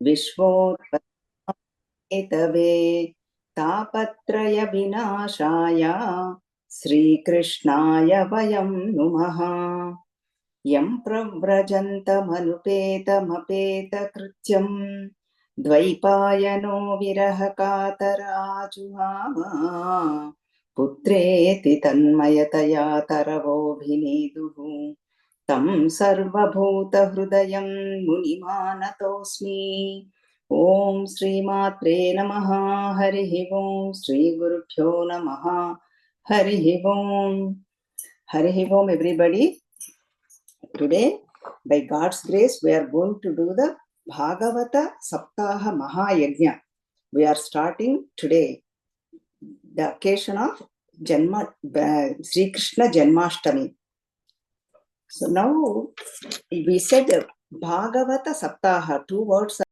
विश्वोत्पत्तये तापत्रय विनाशाय श्रीकृष्णाय वयं नुमः। यं प्रव्रजन्तमनुपेतमपेतकृत्यं द्वैपायनो विरहकातराजुहाव पुत्रेति तन्मयतया तरवोऽभिनेदुः तं सर्वभूतहृदयं मुनिमानतोऽस्मि। ॐ श्रीमात्रे नमः। हरिः ॐ श्रीगुरुभ्यो नमः। हरिः ॐ। हरिः ॐ everybody. Today, by God's grace, we are going to do the Bhagavata Saptaha Mahayajna. We are starting today, the occasion of Sri Krishna Janmashtami. So now we said Bhagavata Saptaha, two words